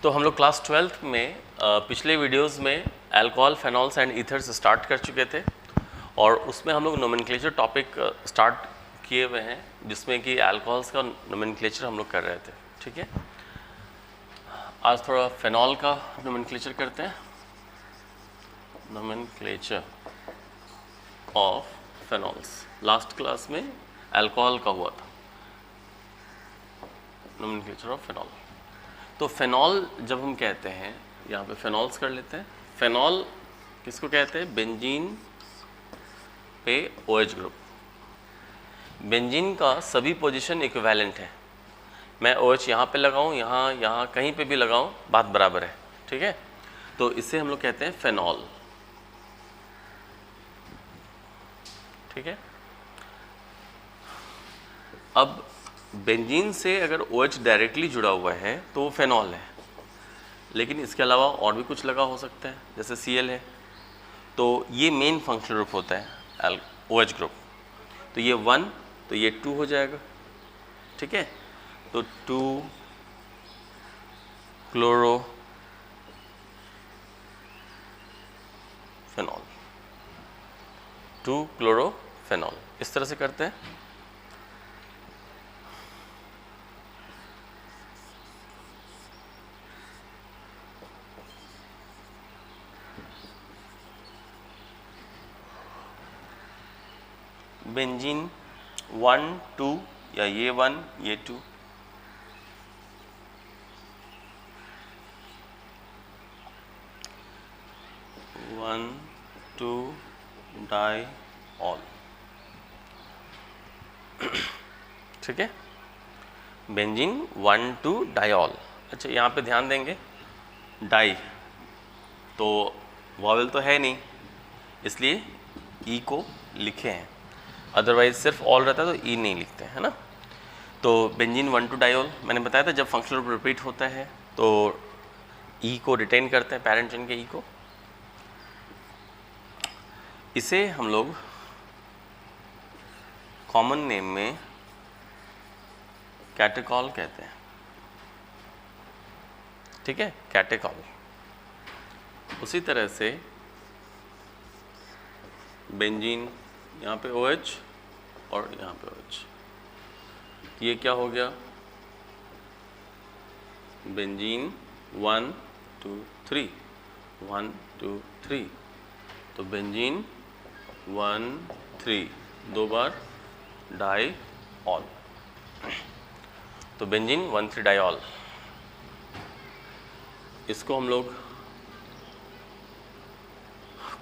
तो हम लोग क्लास 12th में पिछले वीडियोस में अल्कोहल, फेनॉल्स एंड ईथर्स स्टार्ट कर चुके थे और उसमें हम लोग नोमेनक्लेचर टॉपिक स्टार्ट किए हुए हैं, जिसमें कि अल्कोहल्स का नोमेनक्लेचर हम लोग कर रहे थे। ठीक है, आज थोड़ा फेनॉल का नोमेनक्लेचर करते हैं। नोमेनक्लेचर ऑफ फेनॉल्स, लास्ट क्लास में अल्कोहल का हुआ था। Nomenclature of phenol. तो फेनॉल जब हम कहते हैं, यहाँ पे फेनॉल्स कर लेते हैं। फेनॉल किसको कहते हैं? बेंजीन पे OH ग्रुप। बेंजीन का सभी पोजीशन इक्विवेलेंट है। मैं OH यहाँ पे लगाऊँ, यहाँ कहीं पे भी लगाऊँ, बात बराबर है। ठीक है, तो इसे हम लोग कहते हैं फेनॉल। ठीक है, अब बेंजीन से अगर OH डायरेक्टली जुड़ा हुआ है तो वो फेनॉल है, लेकिन इसके अलावा और भी कुछ लगा हो सकता है, जैसे Cl है। तो ये मेन फंक्शनल ग्रुप होता है OH ग्रुप। तो ये 1, तो ये 2 हो जाएगा। ठीक है, तो 2 क्लोरो फेनॉल, 2 क्लोरो फेनॉल, इस तरह से करते हैं। बेंजीन 1 2 या ये 1 ये 2, वन टू डाई ऑल। ठीक है, बेंजीन 1 2 डाईऑल। अच्छा, यहाँ पे ध्यान देंगे, डाई तो वॉवेल तो है नहीं, इसलिए ई को लिखे हैं, अदरवाइज सिर्फ ऑल रहता है तो ई नहीं लिखते हैं ना। तो बेंजीन 1 2 डाईऑल, मैंने बताया था जब फंक्शनल ग्रुप रिपीट होता है तो ई को रिटेन करते हैं, पैरेंट चेन के ई को। इसे हम लोग कॉमन नेम में कैटेकॉल कहते हैं। ठीक है, कैटेकॉल। उसी तरह से बेंजीन, यहाँ पे OH और यहाँ पे OH, ये क्या हो गया? बेंजीन 1 2 3, 1 2 3, तो बेंजीन 1 3, 2 बार डाई ऑल, तो बेंजीन 1 3 डाईऑल। इसको हम लोग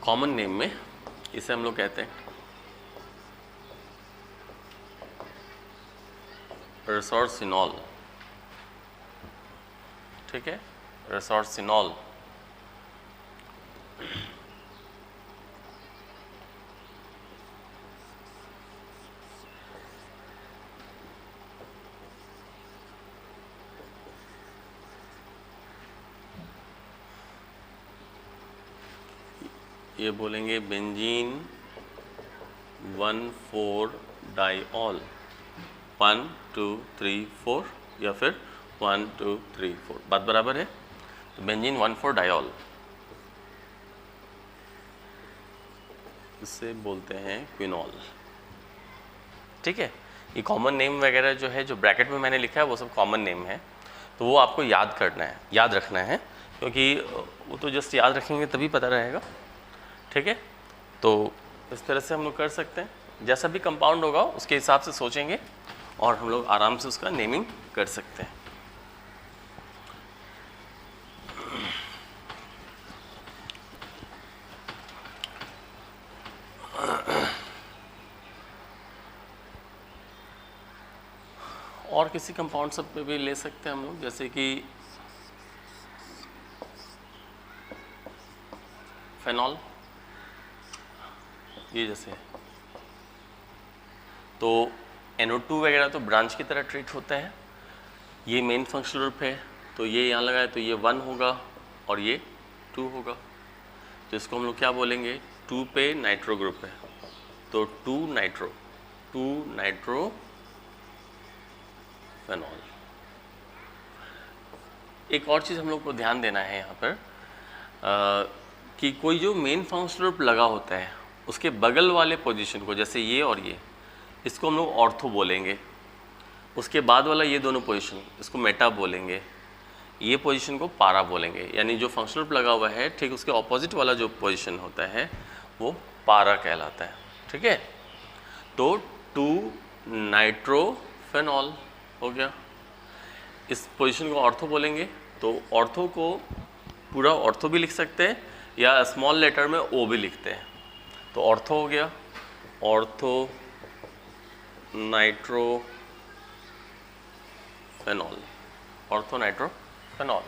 कॉमन नेम में इसे हम लोग कहते हैं रेसोर्सिनॉल। ठीक है, रेसोर्सिनॉल। ये बोलेंगे बेंजीन 1 4 डाईऑल, 1 2 3 4, या फिर 1 2 3 4, बात बराबर है। तो बेंजीन 1 4 डाईऑल, इससे बोलते हैं क्विनॉल। ठीक है, ये कॉमन नेम वगैरह जो है, जो ब्रैकेट में मैंने लिखा है वो सब कॉमन नेम है, तो वो आपको याद करना है, याद रखना है, क्योंकि वो तो जस्ट याद रखेंगे तभी पता रहेगा। ठीक है, तो इस तरह से हम लोग कर सकते हैं, जैसा भी कंपाउंड होगा उसके हिसाब से सोचेंगे और हम लोग आराम से उसका नेमिंग कर सकते हैं। और किसी कंपाउंड सब पे भी ले सकते हैं हम लोग, जैसे कि फेनॉल, ये जैसे, तो NO2 वगैरह तो ब्रांच की तरह ट्रीट होता है। ये मेन फंक्शनल ग्रुप है, तो ये यहाँ लगाए तो ये 1 होगा और ये 2 होगा, तो इसको हम लोग क्या बोलेंगे? 2 पे नाइट्रो ग्रुप है, तो 2 नाइट्रो फेनॉल। एक और चीज़ हम लोग को ध्यान देना है यहाँ पर कि कोई जो मेन फंक्शनल ग्रुप लगा होता है उसके बगल वाले पोजीशन को, जैसे ये और ये, इसको हम लोग ऑर्थो बोलेंगे। उसके बाद वाला ये दोनों पोजीशन, इसको मेटा बोलेंगे। ये पोजीशन को पारा बोलेंगे। यानी जो फंक्शनल ग्रुप लगा हुआ है ठीक उसके ऑपोजिट वाला जो पोजीशन होता है वो पारा कहलाता है। ठीक है, तो 2-नाइट्रोफेनॉल हो गया। इस पोजीशन को ऑर्थो बोलेंगे, तो ऑर्थो को पूरा ऑर्थो भी लिख सकते हैं या स्मॉल लेटर में ओ भी लिखते हैं। तो ऑर्थो हो गया, ऑर्थो नाइट्रोफेनॉल, ऑर्थो नाइट्रोफेनॉल।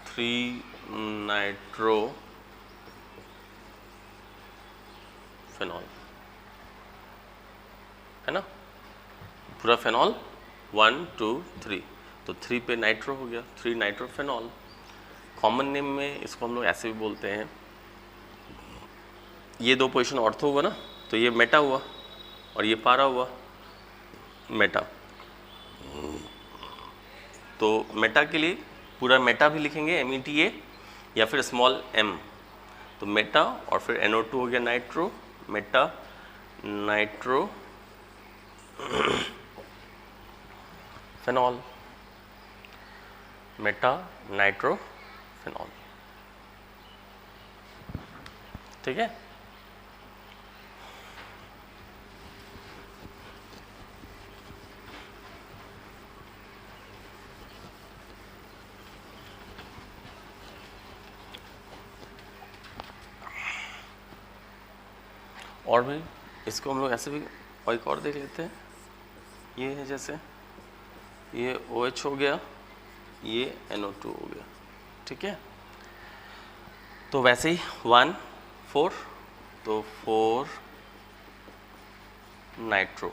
थ्री नाइट्रोफेनॉल है ना, पूरा फेनॉल 1 2 3, तो 3 पे नाइट्रो हो गया, 3 नाइट्रोफेनॉल। कॉमन नेम में इसको हम लोग ऐसे भी बोलते हैं, ये दो पोजीशन ऑर्थो हुआ ना, तो ये मेटा हुआ और ये पारा हुआ मेटा। तो मेटा के लिए पूरा मेटा भी लिखेंगे META या फिर स्मॉल m, तो मेटा और फिर NO2 हो गया nitro, meta nitro phenol, meta nitrophenol. ठीक है, और भी इसको हम लोग ऐसे भी और एक और देख लेते हैं। ये है जैसे ये OH हो गया, ये NO2 हो गया। ठीक है, तो वैसे ही 1 4, तो 4 नाइट्रो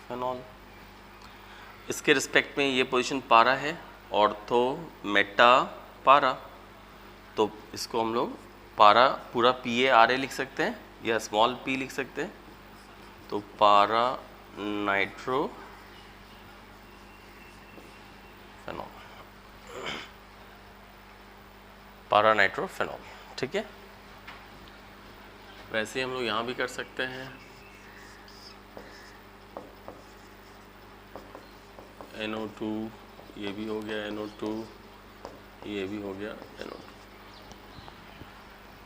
फेनॉल। इसके रिस्पेक्ट में ये पोजीशन पारा है, ऑर्थो मेटा पारा, तो इसको हम लोग पारा पूरा PARA लिख सकते हैं या स्मॉल p लिख सकते हैं। तो पारा नाइट्रो फेनॉल, पारा नाइट्रोफेनॉल। ठीक है, वैसे ही हम लोग यहाँ भी कर सकते हैं। NO2 ये भी हो गया, NO2 ये भी हो गया, NO2।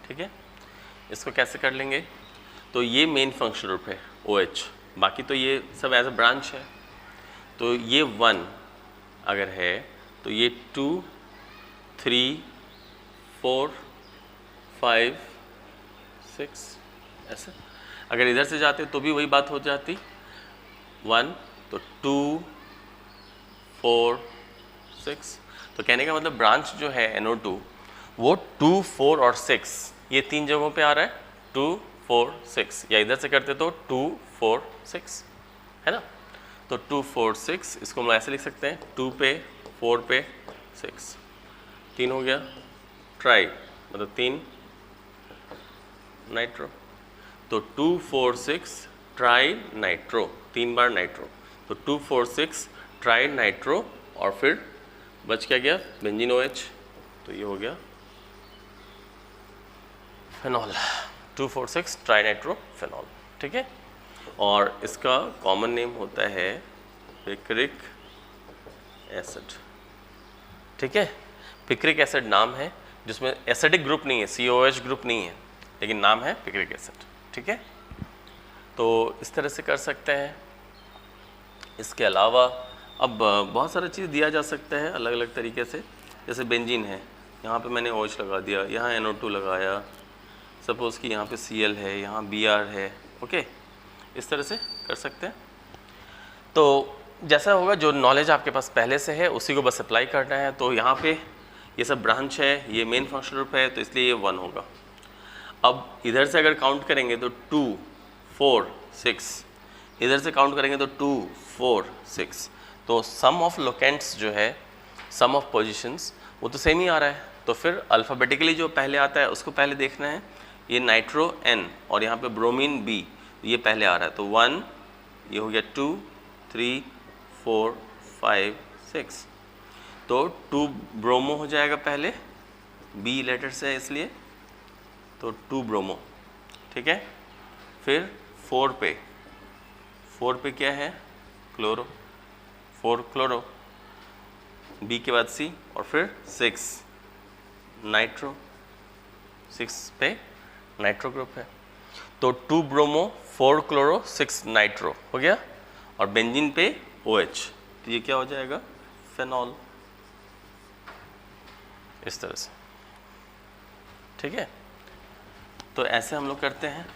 ठीक है, इसको कैसे कर लेंगे, तो ये मेन फंक्शनल ग्रुप है OH, बाकी तो ये सब एज अ ब्रांच है। तो ये 1 अगर है तो ये 2 3 4 5 6 ऐसे। अगर इधर से जाते तो भी वही बात हो जाती, 1 तो 2 4 6। तो कहने का मतलब ब्रांच जो है NO2 वो 2 4 और 6 ये 3 जगहों पे आ रहा है, 2 4 6, या इधर से करते तो 2 4 6 है ना। तो 2 4 6 इसको हम ऐसे लिख सकते हैं, 2 पे 4 पे 6, 3 हो गया ट्राई, मतलब 3 नाइट्रो। तो 2 4 6 ट्राई नाइट्रो, 3 बार नाइट्रो, तो 2 4 6 ट्राई नाइट्रो, और फिर बच क्या गया बेंजीन OH, तो ये हो गया फेनॉल, 2 4 6 ट्राई नाइट्रोफेनॉल। ठीक है, और इसका कॉमन नेम होता है पिक्रिक एसिड। ठीक है, पिक्रिक एसिड नाम है जिसमें एसिडिक ग्रुप नहीं है, COH ग्रुप नहीं है, लेकिन नाम है पिक्रिक एसिड। ठीक है, तो इस तरह से कर सकते हैं। इसके अलावा अब बहुत सारा चीज़ दिया जा सकता है अलग अलग तरीके से, जैसे बेंजीन है, यहाँ पे मैंने OH लगा दिया, यहाँ NO2 लगाया, सपोज़ कि यहाँ पे Cl है, यहाँ Br है। ओके, इस तरह से कर सकते हैं। तो जैसा होगा जो नॉलेज आपके पास पहले से है उसी को बस अप्लाई करना है। तो यहाँ पे ये सब ब्रांच है, ये मेन फंक्शनल ग्रुप है, तो इसलिए ये 1 होगा। अब इधर से अगर काउंट करेंगे तो 2 4 6, इधर से काउंट करेंगे तो 2 4 6, तो सम ऑफ लोकेंट्स जो है, सम ऑफ पोजीशंस वो तो सेम ही आ रहा है, तो फिर अल्फ़ाबेटिकली जो पहले आता है उसको पहले देखना है। ये नाइट्रो N और यहाँ पे ब्रोमीन B, ये पहले आ रहा है, तो 1, ये हो गया 2, 3, 4, 5, 6, तो 2 ब्रोमो हो जाएगा पहले, B लेटर से है इसलिए, तो 2 ब्रोमो, ठीक है। फिर 4 पे क्या है, क्लोरो, 4 क्लोरो, B के बाद C, और फिर 6 नाइट्रो, 6 पे नाइट्रो ग्रुप है, तो 2 ब्रोमो 4 क्लोरो 6 नाइट्रो हो गया, और बेंजीन पे OH, तो ये क्या हो जाएगा, फेनॉल, इस तरह से, ठीक है। तो ऐसे हम लोग करते हैं।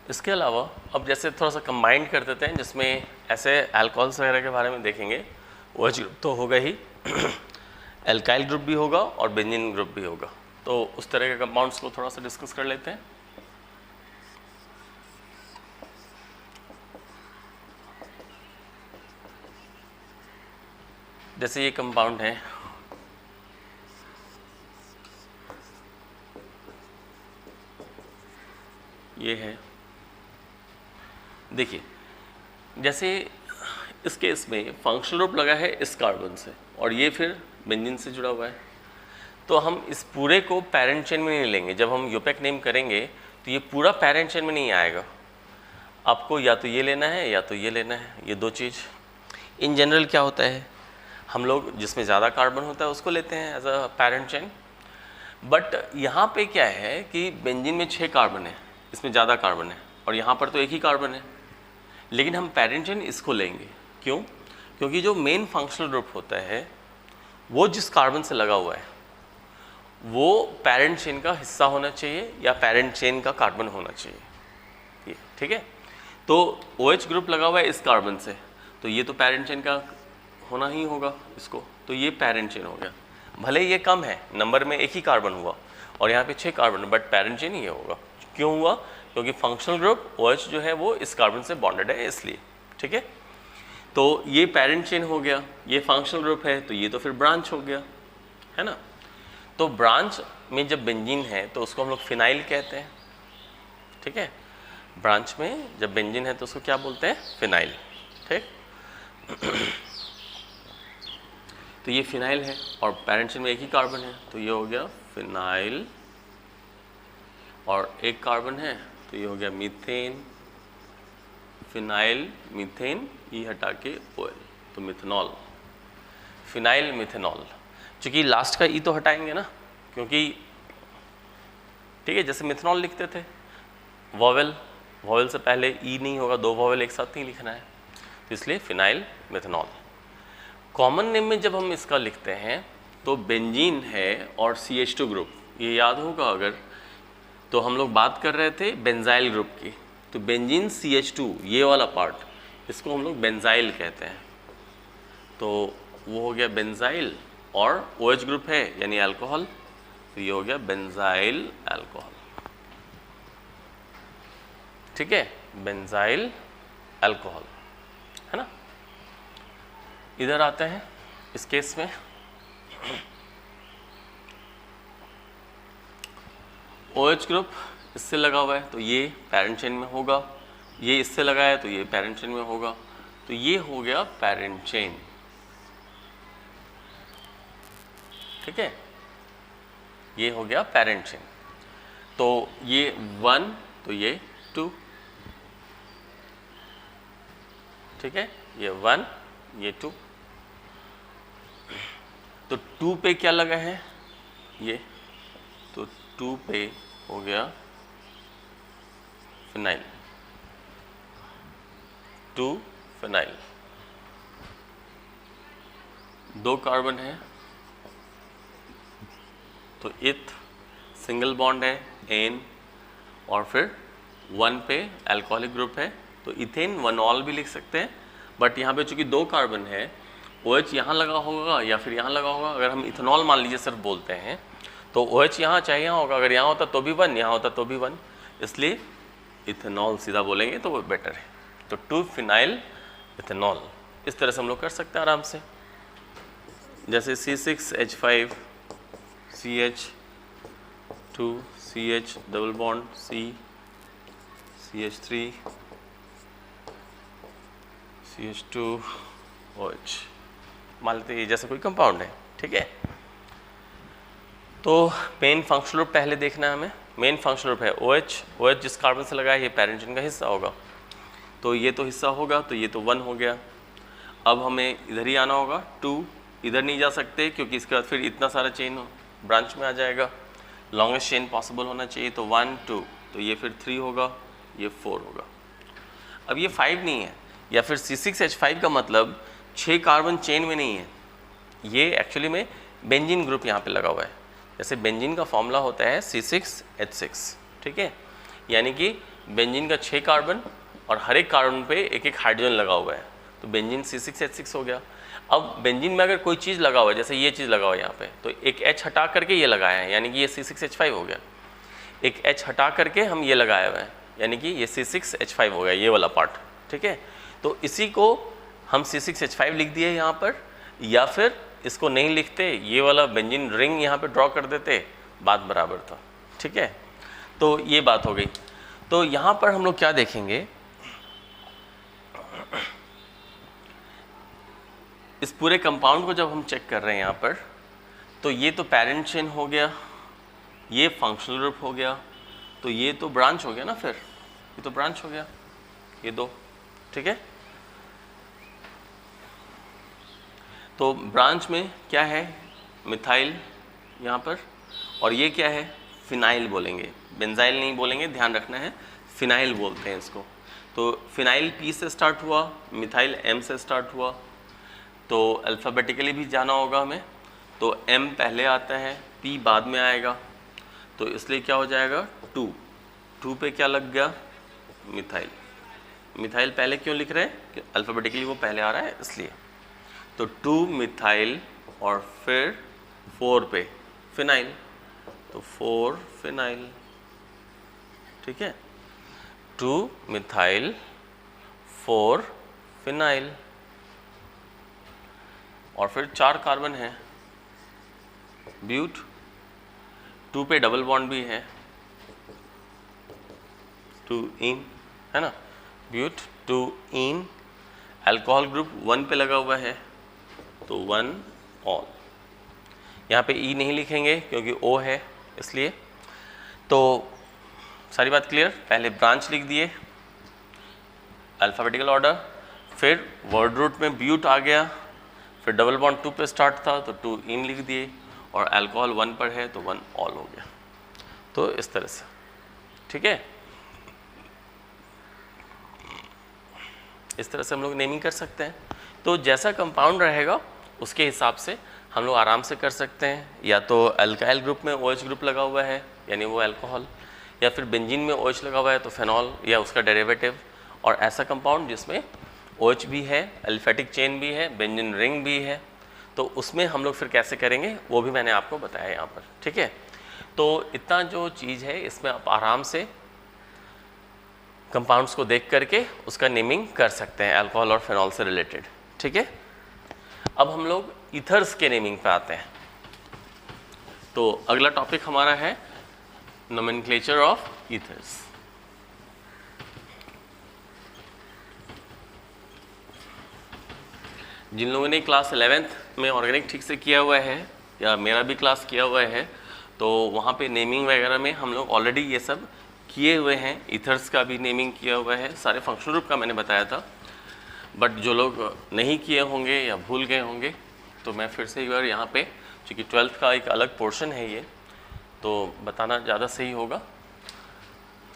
इसके अलावा अब जैसे थोड़ा सा कंबाइंड कर देते हैं, जिसमें ऐसे अल्कोहल्स वगैरह के बारे में देखेंगे। OH ग्रुप तो होगा ही, एल्काइल ग्रुप भी होगा और बेंजीन ग्रुप भी होगा, तो उस तरह के कंपाउंड्स को थोड़ा सा डिस्कस कर लेते हैं। जैसे ये कंपाउंड है, ये है, देखिए जैसे इस केस में फंक्शनल ग्रुप लगा है इस कार्बन से और ये फिर बेंजीन से जुड़ा हुआ है, तो हम इस पूरे को पैरेंट चेन में नहीं लेंगे। जब हम यूपेक नेम करेंगे तो ये पूरा पैरेंट चेन में नहीं आएगा, आपको या तो ये लेना है या तो ये लेना है, ये दो चीज़। इन जनरल क्या होता है, हम लोग जिसमें ज़्यादा कार्बन होता है उसको लेते हैं as a parent chain, but यहाँ पे क्या है कि बेंजीन में 6 कार्बन है, इसमें ज़्यादा कार्बन है, और यहाँ पर तो एक ही कार्बन है, लेकिन हम पैरेंट चेन इसको लेंगे। क्यों? क्योंकि जो मेन फंक्शनल ग्रुप होता है वो जिस कार्बन से लगा हुआ है वो पैरेंट चेन का हिस्सा होना चाहिए या पैरेंट चेन का कार्बन होना चाहिए, ये ठीक है। तो OH ग्रुप लगा हुआ है इस कार्बन से, तो ये तो पैरेंट चेन का होना ही होगा इसको, तो ये पैरेंट चेन हो गया। भले ये कम है, नंबर में एक ही कार्बन हुआ और यहाँ पे 6 कार्बन, बट पैरेंट चेन ये होगा। क्यों हुआ? क्योंकि फंक्शनल ग्रुप OH जो है वो इस कार्बन से बॉन्डेड है इसलिए, ठीक है। तो ये पैरेंट चेन हो गया, ये फंक्शनल ग्रुप है, तो ये तो फिर ब्रांच हो गया, है ना। तो ब्रांच में जब बेंजीन है तो उसको हम लोग फिनाइल कहते हैं, ठीक है। ब्रांच में जब बेंजीन है तो उसको क्या बोलते हैं? फिनाइल, ठीक। तो ये फिनाइल है और पैरेंट चेन में एक ही कार्बन है, तो ये हो गया फिनाइल, और एक कार्बन है तो ये हो गया मीथेन, फिनाइल मीथेन, ये हटा के OL, तो मिथेनॉल, फिनाइल मिथेनॉल। चूँकि लास्ट का ई तो हटाएंगे ना, क्योंकि ठीक है, जैसे मिथेनॉल लिखते थे वॉवेल से पहले ई नहीं होगा, 2 वॉवेल एक साथ नहीं लिखना है, तो इसलिए फिनाइल मिथेनॉल। कॉमन नेम में जब हम इसका लिखते हैं तो बेंजीन है और CH2 ग्रुप, ये याद होगा अगर, तो हम लोग बात कर रहे थे बेंजाइल ग्रुप की, तो बेंजीन CH2 ये वाला पार्ट, इसको हम लोग बेंजाइल कहते हैं, तो वो हो गया बेंजाइल, और OH ग्रुप है यानी अल्कोहल, तो ये हो गया बेंजाइल अल्कोहल, ठीक है, बेंजाइल अल्कोहल, है ना। इधर आते हैं इस केस में, OH ग्रुप इससे लगा हुआ है तो ये पैरेंट चेन में होगा, ये इससे लगा है तो ये पैरेंट चेन में होगा, तो ये हो गया पैरेंट चेन, ठीक है, ये हो गया पैरेंट चेन। तो ये 1 तो ये 2, ठीक है, ये 1 ये 2, तो 2 पे क्या लगा है ये, तो 2 पे हो गया फिनाइल, 2 फिनाइल, 2 कार्बन है तो इथ सिंगल बॉन्ड है एन, और फिर 1 पे अल्कोहलिक ग्रुप है तो इथेन 1 ऑल भी लिख सकते हैं। बट यहाँ पे चूंकि 2 कार्बन है, OH यहाँ लगा होगा या फिर यहाँ लगा होगा। अगर हम इथेनॉल मान लीजिए सिर्फ बोलते हैं तो OH यहाँ चाहे यहाँ होगा, अगर यहाँ होता तो भी 1, यहाँ होता तो भी 1, इसलिए इथेनॉल सीधा बोलेंगे तो वो बेटर है। तो 2 फिनाइल इथेनॉल इस तरह से हम लोग कर सकते हैं आराम से। जैसे C6H5 CH2 CH double bond C CH3 CH2 OH मान लेते हैं ये जैसा कोई कंपाउंड है, ठीक है। तो मेन फंक्शनल ग्रुप पहले देखना है हमें। मेन फंक्शनल ग्रुप है OH जिस कार्बन से लगा है ये पैरेंट चेन का हिस्सा होगा, तो ये तो हिस्सा होगा, तो ये तो 1 हो गया। अब हमें इधर ही आना होगा, 2 इधर नहीं जा सकते क्योंकि इसके बाद फिर इतना सारा चेन ब्रांच में आ जाएगा। लॉन्गेस्ट चेन पॉसिबल होना चाहिए, तो 1 2, तो ये फिर 3 होगा, ये 4 होगा। अब ये 5 नहीं है, या फिर C6H5 का मतलब 6 कार्बन चेन में नहीं है, ये एक्चुअली में बेंजीन ग्रुप यहाँ पे लगा हुआ है। जैसे बेंजीन का फॉर्मूला होता है C6H6, ठीक है, यानी कि बेंजीन का 6 कार्बन और हर एक कार्बन पे एक एक हाइड्रोजन लगा हुआ है, तो बेंजीन C6H6 हो गया। अब बेंजीन में अगर कोई चीज़ लगा हुआ है, जैसे ये चीज़ लगा हुआ है यहाँ पे, तो एक H हटा करके ये लगाया है, यानी कि ये C6H5 हो गया। एक H हटा करके हम ये लगाया हुआ है, यानी कि ये C6H5 हो गया, ये वाला पार्ट, ठीक है। तो इसी को हम C6H5 लिख दिए यहाँ पर, या फिर इसको नहीं लिखते, ये वाला बेंजीन रिंग यहाँ पे ड्रॉ कर देते, बात बराबर था, ठीक है। तो ये बात हो गई। तो यहाँ पर हम लोग क्या देखेंगे, इस पूरे कंपाउंड को जब हम चेक कर रहे हैं यहाँ पर, तो ये तो पैरेंट चेन हो गया, ये फंक्शनल ग्रुप हो गया, तो ये तो ब्रांच हो गया ना, फिर ये तो ब्रांच हो गया, ये 2, ठीक है। तो ब्रांच में क्या है, मिथाइल यहाँ पर, और ये क्या है, फिनाइल बोलेंगे, बेंजाइल नहीं बोलेंगे, ध्यान रखना है, फिनाइल बोलते हैं इसको। तो फिनाइल P से स्टार्ट हुआ, मिथाइल M से स्टार्ट हुआ, तो अल्फ़ाबेटिकली भी जाना होगा हमें, तो M पहले आता है, P बाद में आएगा, तो इसलिए क्या हो जाएगा 2 पे क्या लग गया, मिथाइल। मिथाइल पहले क्यों लिख रहे हैं, कि अल्फ़ाबेटिकली वो पहले आ रहा है इसलिए। तो 2 मिथाइल और फिर 4 पे फिनाइल, तो 4 फिनाइल, ठीक है। 2 मिथाइल 4 फिनाइल, और फिर 4 कार्बन है, ब्यूट, 2 पे डबल बॉन्ड भी है, 2 इन, है ना, ब्यूट 2 इन। अल्कोहल ग्रुप 1 पे लगा हुआ है, तो 1 ऑल। यहाँ पे E नहीं लिखेंगे क्योंकि O है इसलिए। तो सारी बात क्लियर, पहले ब्रांच लिख दिए अल्फ़ाबेटिकल ऑर्डर, फिर वर्ड रूट में ब्यूट आ गया, फिर डबल बॉन्ड 2 पे स्टार्ट था तो 2 इन लिख दिए, और अल्कोहल 1 पर है तो 1 ऑल हो गया। तो इस तरह से, ठीक है, इस तरह से हम लोग नेमिंग कर सकते हैं। तो जैसा कंपाउंड रहेगा उसके हिसाब से हम लोग आराम से कर सकते हैं, या तो अल्काइल ग्रुप में OH ग्रुप लगा हुआ है यानी वो अल्कोहल, या फिर बेंजीन में OH लगा हुआ है तो फेनॉल या उसका डेरिवेटिव, और ऐसा कंपाउंड जिसमें OH भी है, अल्फेटिक चेन भी है, बेंजीन रिंग भी है, तो उसमें हम लोग फिर कैसे करेंगे वो भी मैंने आपको बताया यहाँ पर, ठीक है। तो इतना जो चीज़ है इसमें आप आराम से कंपाउंड्स को देख करके उसका नेमिंग कर सकते हैं अल्कोहल और फेनॉल से रिलेटेड, ठीक है। अब हम लोग ईथर्स के नेमिंग पे आते हैं। तो अगला टॉपिक हमारा है नोमेनक्लेचर ऑफ ईथर्स। जिन लोगों ने क्लास 11th में ऑर्गेनिक ठीक से किया हुआ है, या मेरा भी क्लास किया हुआ है, तो वहाँ पे नेमिंग वगैरह में हम लोग ऑलरेडी ये सब किए हुए हैं। ईथर्स का भी नेमिंग किया हुआ है, सारे फंक्शनल ग्रुप का मैंने बताया था। बट जो लोग नहीं किए होंगे या भूल गए होंगे, तो मैं फिर से एक बार यहाँ पे, चूँकि 12th का एक अलग पोर्शन है ये, तो बताना ज़्यादा सही होगा।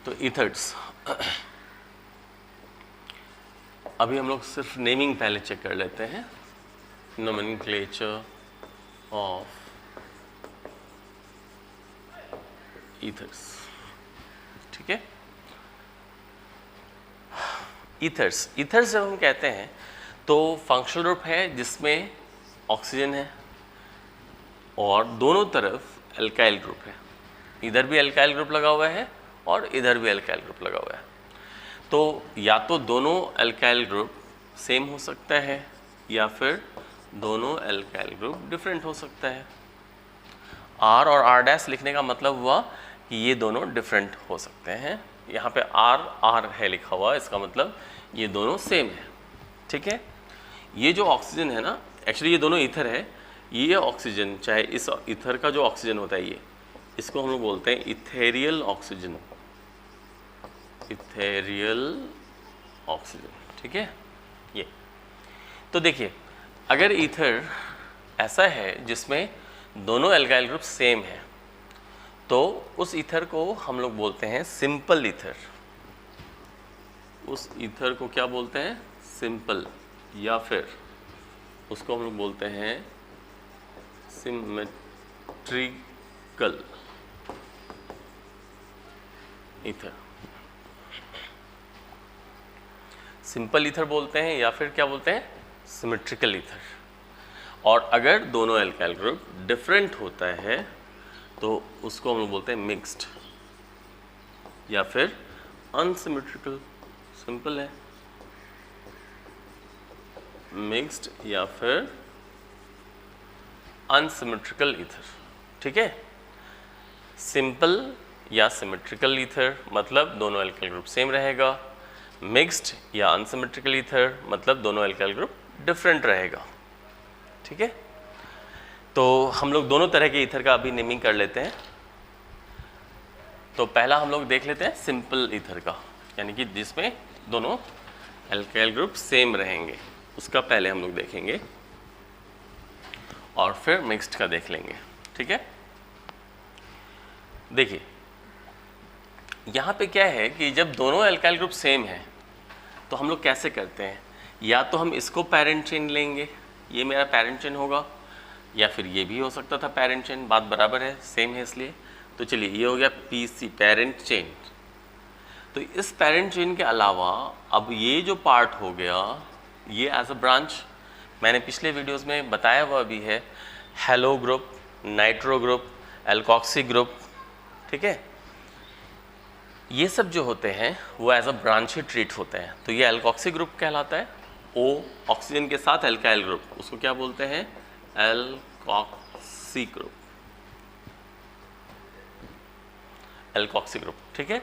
तो ईथर्स अभी हम लोग सिर्फ नेमिंग पहले चेक कर लेते हैं। nomenclature of ethers। ठीक है, ईथर्स जब हम कहते हैं तो फंक्शनल ग्रुप है जिसमें ऑक्सीजन है और दोनों तरफ एल्काइल ग्रुप है, इधर भी एल्काइल ग्रुप लगा हुआ है और इधर भी एल्काइल ग्रुप लगा हुआ है। तो या तो दोनों एल्काइल ग्रुप सेम हो सकता है या फिर दोनों एल्काइल ग्रुप डिफरेंट हो सकता है। आर और आर डैश लिखने का मतलब हुआ कि ये दोनों डिफरेंट हो सकते हैं। यहाँ पे आर है लिखा हुआ, इसका मतलब ये दोनों सेम है। ठीक है, ये जो ऑक्सीजन है ना, एक्चुअली ये दोनों ईथर है, ये ऑक्सीजन चाहे इस ईथर का जो ऑक्सीजन होता है ये, इसको हम लोग बोलते हैं इथेरियल ऑक्सीजन, इथेरियल ऑक्सीजन। ठीक है, ये तो देखिए अगर ईथर ऐसा है जिसमें दोनों एल्काइल ग्रुप सेम है तो उस ईथर को हम लोग बोलते हैं सिंपल ईथर। उस ईथर को क्या बोलते हैं? सिंपल, या फिर उसको हम लोग बोलते हैं सिमेट्रिकल ईथर। सिंपल ईथर बोलते हैं या फिर क्या बोलते हैं? Symmetrical ether. और अगर दोनों एल्काइल ग्रुप डिफरेंट होता है तो उसको हम लोग बोलते हैं मिक्स्ड या फिर अनसिमेट्रिकल। सिंपल है, मिक्स्ड या फिर अनसिमेट्रिकल ईथर। ठीक है, सिंपल या सिमेट्रिकल ईथर मतलब दोनों एल्काइल ग्रुप सेम रहेगा, मिक्स्ड या अनसिमेट्रिकल ईथर मतलब दोनों एल्काइल ग्रुप डिफरेंट रहेगा। ठीक है, तो हम लोग दोनों तरह के ईथर का अभी नेमिंग कर लेते हैं। तो पहला हम लोग देख लेते हैं सिंपल ईथर का, यानी कि जिसमें दोनों एल्काइल ग्रुप सेम रहेंगे, उसका पहले हम लोग देखेंगे और फिर मिक्स्ड का देख लेंगे। ठीक है, देखिए यहाँ पे क्या है कि जब दोनों एल्काइल ग्रुप सेम है तो हम लोग कैसे करते हैं, या तो हम इसको पेरेंट चेन लेंगे, ये मेरा पेरेंट चेन होगा, या फिर ये भी हो सकता था पेरेंट चेन, बात बराबर है, सेम है इसलिए। तो चलिए ये हो गया पीसी पेरेंट चेन। तो इस पेरेंट चेन के अलावा अब ये जो पार्ट हो गया ये एज अ ब्रांच, मैंने पिछले वीडियोस में बताया हुआ भी है, halo group, nitro group, alkoxy group. ठीक है, ये सब जो होते हैं वो एज अ ब्रांच ही ट्रीट होते हैं। तो ये एल्कॉक्सी ग्रुप कहलाता है। ओ ऑक्सीजन के साथ एल्काइल ग्रुप, उसको क्या बोलते हैं? Alkoxy group, alkoxy group. ठीक है,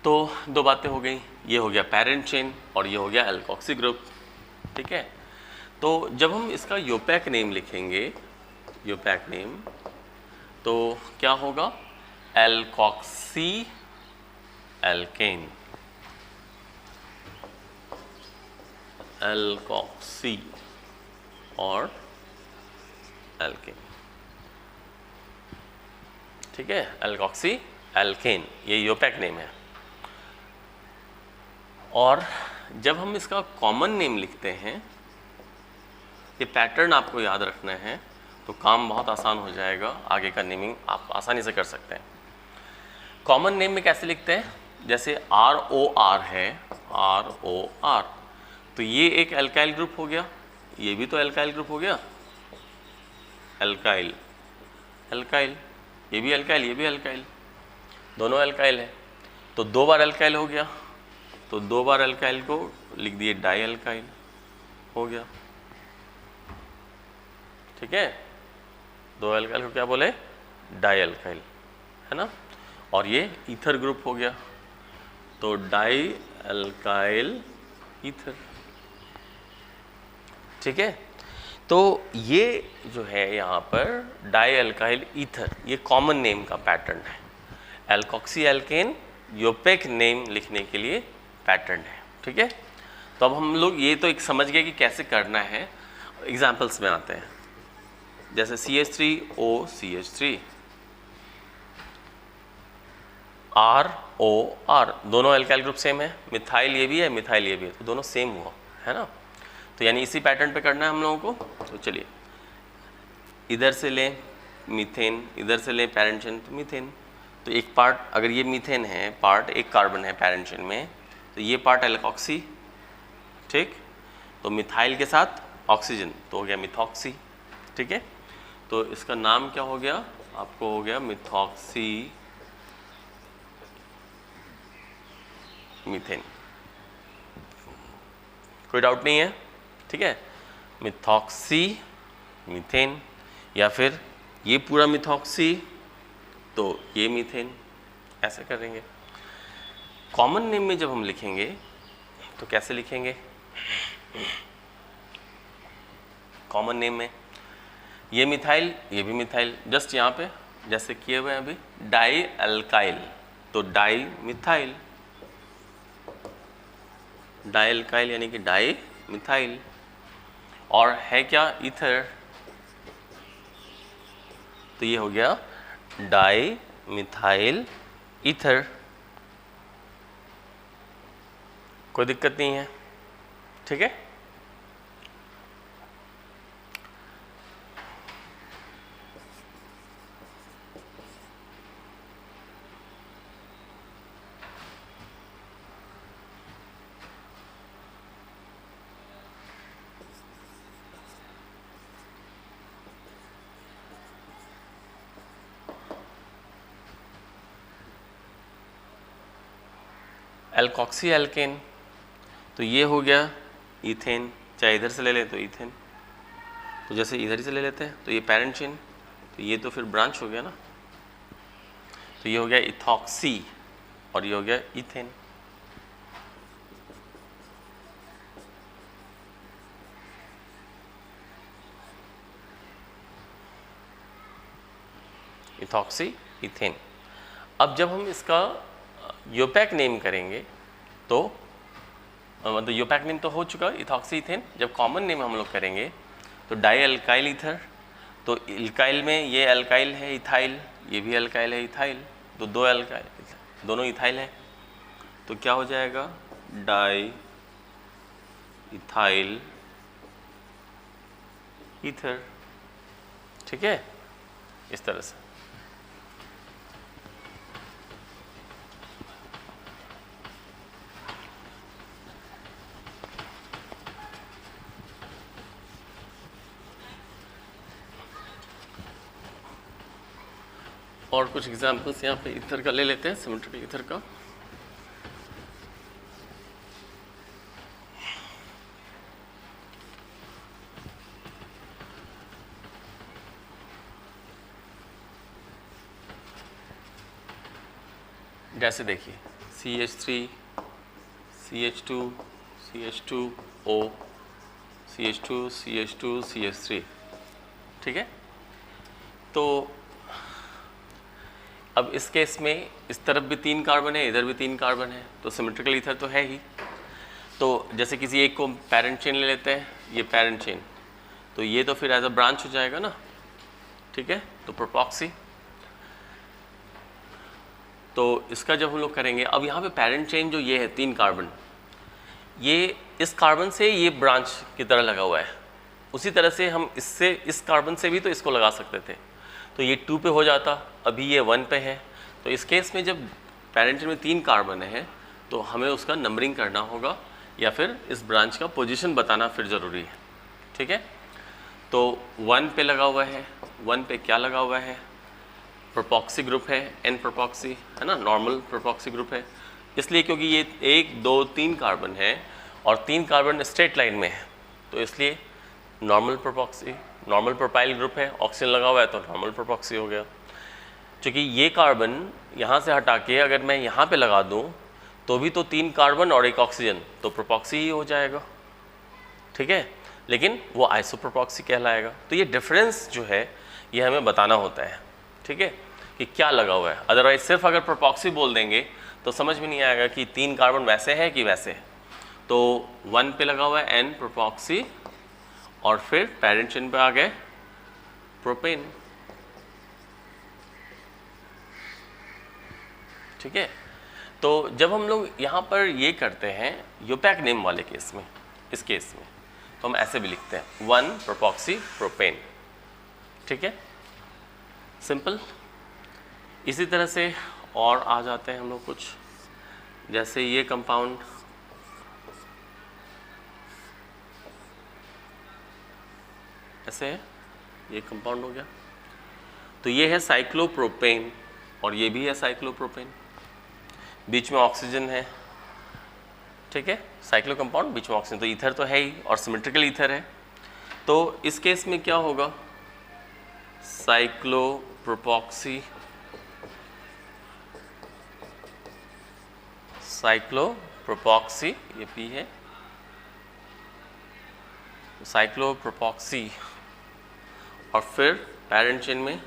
तो दो बातें हो गई, ये हो गया पेरेंट चेन और ये हो गया एल्कॉक्सी ग्रुप। ठीक है, तो जब हम इसका यूपैक नेम लिखेंगे, यूपैक नेम, तो क्या होगा? एल्कॉक्सी एल्केन, एल्कॉक्सी और एल्केन। ठीक है, एल्कॉक्सी एल्केन, ये यूपैक नेम है। और जब हम इसका कॉमन नेम लिखते हैं, ये पैटर्न आपको याद रखना है तो काम बहुत आसान हो जाएगा, आगे का नेमिंग आप आसानी से कर सकते हैं। कॉमन नेम में कैसे लिखते हैं? जैसे ROR है, ROR, तो ये एक एल्काइल ग्रुप हो गया, ये भी तो एल्काइल ग्रुप हो गया, एल्काइल एल्काइल, ये भी एल्काइल, ये भी एल्काइल, दोनों एल्काइल है, तो दो बार एल्काइल हो गया, तो दो बार एल्काइल को लिख दिए डाई एल्काइल हो गया। ठीक है, दो एल्काइल को क्या बोले? डाई एल्काइल, है ना। और ये ईथर ग्रुप हो गया, तो डाई एल्काइल ईथर। ठीक है, तो ये जो है यहाँ पर डाई एल्काइल ईथर, ये कॉमन नेम का पैटर्न है। एल्कॉक्सी एल्केन यूपैक नेम लिखने के लिए पैटर्न है। ठीक है, तो अब हम लोग ये तो एक समझ गए कि कैसे करना है। एग्जाम्पल्स में आते हैं, जैसे CH3O CH3, R O R, दोनों एल्काइल ग्रुप सेम है, मिथाइल ये भी है मिथाइल ये भी है, तो दोनों सेम हुआ है ना। तो यानी इसी पैटर्न पे करना है हम लोगों को। तो चलिए इधर से लें मीथेन, इधर से लें पैरेंट चेन तो मीथेन, तो एक पार्ट अगर ये मीथेन है पार्ट, एक कार्बन है पैरेंट चेन में, तो ये पार्ट एल्कोक्सी, ठीक, तो मिथाइल के साथ ऑक्सीजन तो हो गया मिथॉक्सी, ठीक है। तो इसका नाम क्या हो गया आपको, हो गया मिथॉक्सी मीथेन, कोई डाउट नहीं है, ठीक है। मिथॉक्सी मीथेन, या फिर ये पूरा मिथॉक्सी तो ये मीथेन, ऐसे करेंगे। कॉमन नेम में जब हम लिखेंगे तो कैसे लिखेंगे, कॉमन नेम में ये मिथाइल ये भी मिथाइल, जस्ट यहाँ पे जैसे किए हुए हैं अभी डाई अल्काइल, तो डाई मिथाइल, डाई अल्काइल यानी कि डाई मिथाइल, और है क्या ईथर, तो ये हो गया डाई मिथाइल ईथर, कोई दिक्कत नहीं है, ठीक है। एल्कोक्सी एल्केन, तो ये हो गया इथेन, चाहे इधर से ले लें तो इथेन, तो जैसे इधर ही से ले लेते हैं तो ये पैरेंट चेन, तो ये तो फिर ब्रांच हो गया ना, तो ये हो गया इथॉक्सी और ये हो गया इथेन। Ethoxy ethane. अब जब हम इसका यूपैक नेम करेंगे तो मतलब यूपैक नेम तो हो चुका इथॉक्सी इथेन, जब कॉमन नेम हम लोग करेंगे तो डाई अल्काइल ईथर, तो इल्काइल में ये अल्काइल है इथाइल, ये भी अल्काइल है इथाइल, तो दो अल्काइल दोनों इथाइल है, तो क्या हो जाएगा डाई इथाइल ईथर, ठीक है, इस तरह से। और कुछ एग्जाम्पल्स यहाँ पे ईथर का ले लेते हैं, सिमेट्रिकल ईथर का। जैसे देखिए CH3 CH2 CH2O CH2 CH2 CH3, ठीक है। तो अब इस केस में इस तरफ भी 3 कार्बन है, इधर भी 3 कार्बन है, तो सिमेट्रिकल ईथर तो है ही। तो जैसे किसी एक को पैरेंट चेन ले लेते हैं, ये पैरेंट चेन, तो ये तो फिर एज अ ब्रांच हो जाएगा ना, ठीक है, तो प्रोपॉक्सी। तो इसका जब हम लोग करेंगे, अब यहाँ पे पैरेंट चेन जो ये है 3 कार्बन, ये इस कार्बन से ये ब्रांच की तरह लगा हुआ है, उसी तरह से हम इससे इस कार्बन से भी तो इसको लगा सकते थे, तो ये 2 पे हो जाता, अभी ये 1 पे है। तो इस केस में जब पैरेंट चेन में 3 कार्बन है तो हमें उसका नंबरिंग करना होगा या फिर इस ब्रांच का पोजीशन बताना फिर ज़रूरी है, ठीक है। तो 1 पे लगा हुआ है, 1 पे क्या लगा हुआ है, प्रोपॉक्सी ग्रुप है, एन प्रोपॉक्सी है ना, नॉर्मल प्रोपॉक्सी ग्रुप है, इसलिए क्योंकि ये 1 2 3 कार्बन है और 3 कार्बन स्ट्रेट लाइन में है, तो इसलिए नॉर्मल प्रोपॉक्सी, नॉर्मल प्रोपाइल ग्रुप है, ऑक्सीजन लगा हुआ है तो नॉर्मल प्रोपॉक्सी हो गया। क्योंकि ये कार्बन यहाँ से हटा के अगर मैं यहाँ पे लगा दूँ तो भी तो 3 कार्बन और 1 ऑक्सीजन, तो प्रोपॉक्सी ही हो जाएगा, ठीक है, लेकिन वो आइसोप्रोपॉक्सी कहलाएगा। तो ये डिफरेंस जो है ये हमें बताना होता है, ठीक है, कि क्या लगा हुआ है। अदरवाइज सिर्फ अगर प्रोपॉक्सी बोल देंगे तो समझ में नहीं आएगा कि 3 कार्बन वैसे है कि वैसे है। तो 1 पे लगा हुआ है एन प्रोपॉक्सी और फिर पैरेंट चेन पे आ गए प्रोपेन, ठीक है। तो जब हम लोग यहाँ पर ये करते हैं यूपैक नेम वाले केस में, इस केस में तो हम ऐसे भी लिखते हैं 1 प्रोपॉक्सी प्रोपेन, ठीक है, सिंपल। इसी तरह से और आ जाते हैं हम लोग कुछ, जैसे ये कंपाउंड ऐसे है, ये कंपाउंड हो गया, तो ये है साइक्लोप्रोपेन और ये भी है साइक्लोप्रोपेन, बीच में ऑक्सीजन है, ठीक है, साइक्लो कंपाउंड बीच में ऑक्सीजन, तो ईथर तो है ही और सिमेट्रिकल ईथर है। तो इस केस में क्या होगा, साइक्लोप्रोपॉक्सी, साइक्लोप्रोपॉक्सी, ये पी है, साइक्लोप्रोपॉक्सी, और फिर पैरेंट चेन में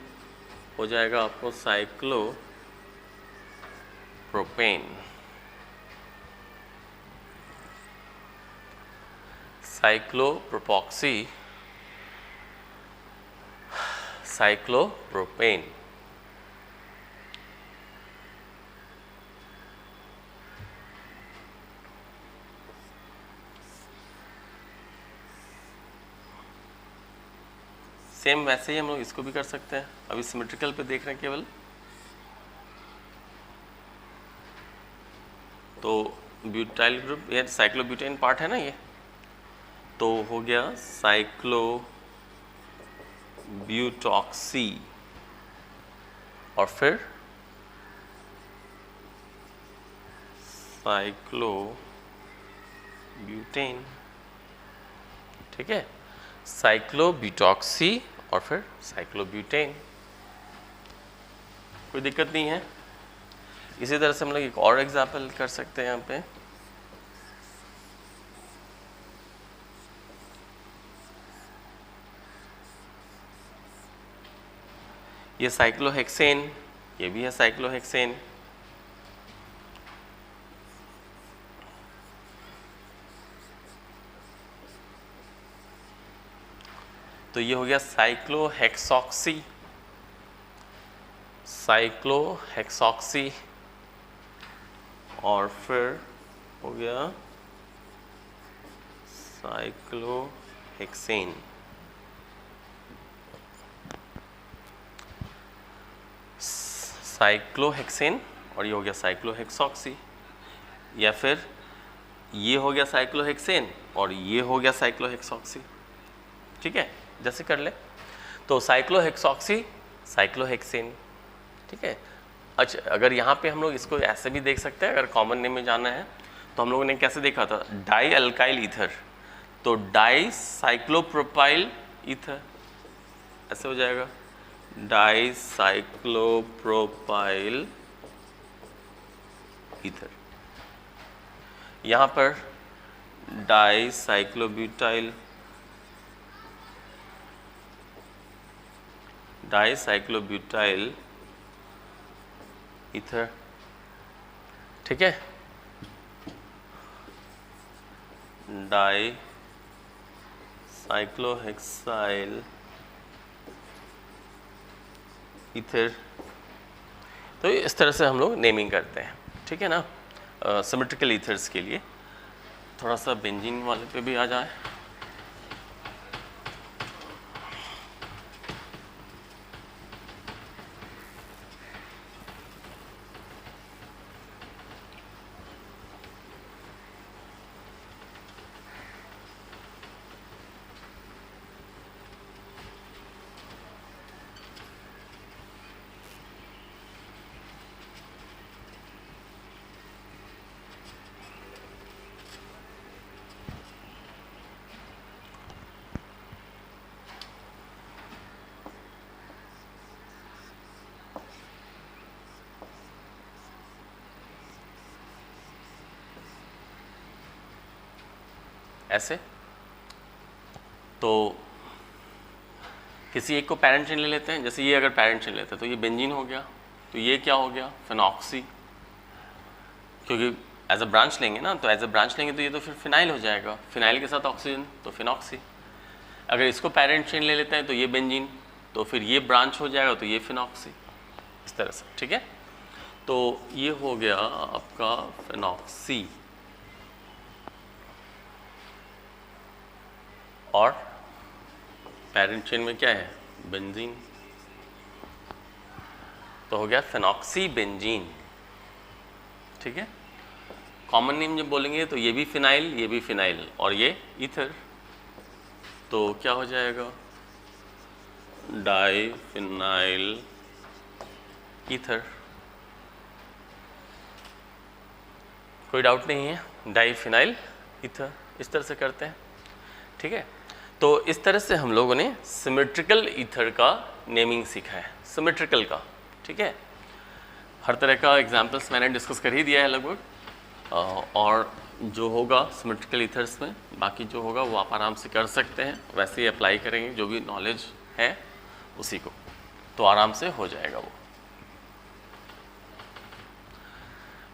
हो जाएगा आपको साइक्लोप्रोपेन, साइक्लोप्रोपॉक्सी, साइक्लोप्रोपेन। सेम वैसे ही हम लोग इसको भी कर सकते हैं, अभी सिमेट्रिकल पे देख रहे हैं केवल। तो ब्यूटाइल ग्रुप, ये साइक्लोब्यूटेन पार्ट है ना ये, तो हो गया साइक्लोब्यूटॉक्सी और फिर साइक्लोब्यूटेन, ठीक है, साइक्लोब्यूटॉक्सी और फिर साइक्लोब्यूटेन, कोई दिक्कत नहीं है। इसी तरह से हम लोग एक और एग्जाम्पल कर सकते हैं यहाँ पे, ये साइक्लोहेक्सेन, ये भी है साइक्लोहेक्सेन, तो ये हो गया साइक्लोहेक्सॉक्सी, साइक्लोहेक्सॉक्सी और फिर हो गया साइक्लोहेक्सेन। साइक्लोहेक्सेन और ये हो गया साइक्लोहेक्सॉक्सी, या फिर ये हो गया साइक्लोहेक्सेन और ये हो गया साइक्लोहेक्सॉक्सी, ठीक है, जैसे कर ले। तो साइक्लोहेक्सॉक्सी, साइक्लोहेक्सेन, ठीक है। अच्छा, अगर यहाँ पे हम लोग इसको ऐसे भी देख सकते हैं, अगर कॉमन नेम में जाना है तो हम लोगों ने कैसे देखा था, डाई अल्काइल ईथर, तो डाई साइक्लोप्रोपाइल ईथर, ऐसे हो जाएगा, डाई साइक्लोप्रोपाइल ईथर। यहाँ पर dicyclobutyl, dicyclobutyl ether, ठीक है, डाई साइक्लोहेक्साइल ईथर। तो इस तरह से हम लोग नेमिंग करते हैं, ठीक है ना, सिमेट्रिकल ईथर्स के लिए। थोड़ा सा बेंजीन वाले पे भी आ जाए, ऐसे। तो किसी एक को पैरेंट चेन ले लेते हैं, जैसे ये अगर पैरेंट चेन लेते हैं तो ये बेंजीन हो गया, तो ये क्या हो गया, फिनॉक्सी, क्योंकि एज अ ब्रांच लेंगे ना, तो एज अ ब्रांच लेंगे तो ये तो फिर फिनाइल हो जाएगा, फिनाइल के साथ ऑक्सीजन, तो फिनॉक्सी। अगर इसको पैरेंट चेन ले लेते हैं तो ये बेंजीन, तो फिर ये ब्रांच हो जाएगा, तो ये फिनॉक्सी, इस तरह से, ठीक है। तो ये हो गया आपका फेनॉक्सी, और पेरेंट चेन में क्या है, बेंजीन, तो हो गया फेनॉक्सी बेंजीन। ठीक है, कॉमन नेम जब बोलेंगे तो ये भी फिनाइल, ये भी फिनाइल, और ये ईथर, तो क्या हो जाएगा, डाइफिनाइल ईथर। कोई डाउट नहीं है, डाइफिनाइल ईथर इस तरह से करते हैं। ठीक है, तो इस तरह से हम लोगों ने सिमेट्रिकल ईथर का नेमिंग सीखा है, सिमेट्रिकल का। ठीक है, हर तरह का एग्जाम्पल्स मैंने डिस्कस कर ही दिया है लगभग, और जो होगा सिमेट्रिकल ईथर्स में, बाकी जो होगा वो आप आराम से कर सकते हैं, वैसे ही अप्लाई करेंगे जो भी नॉलेज है उसी को, तो आराम से हो जाएगा वो।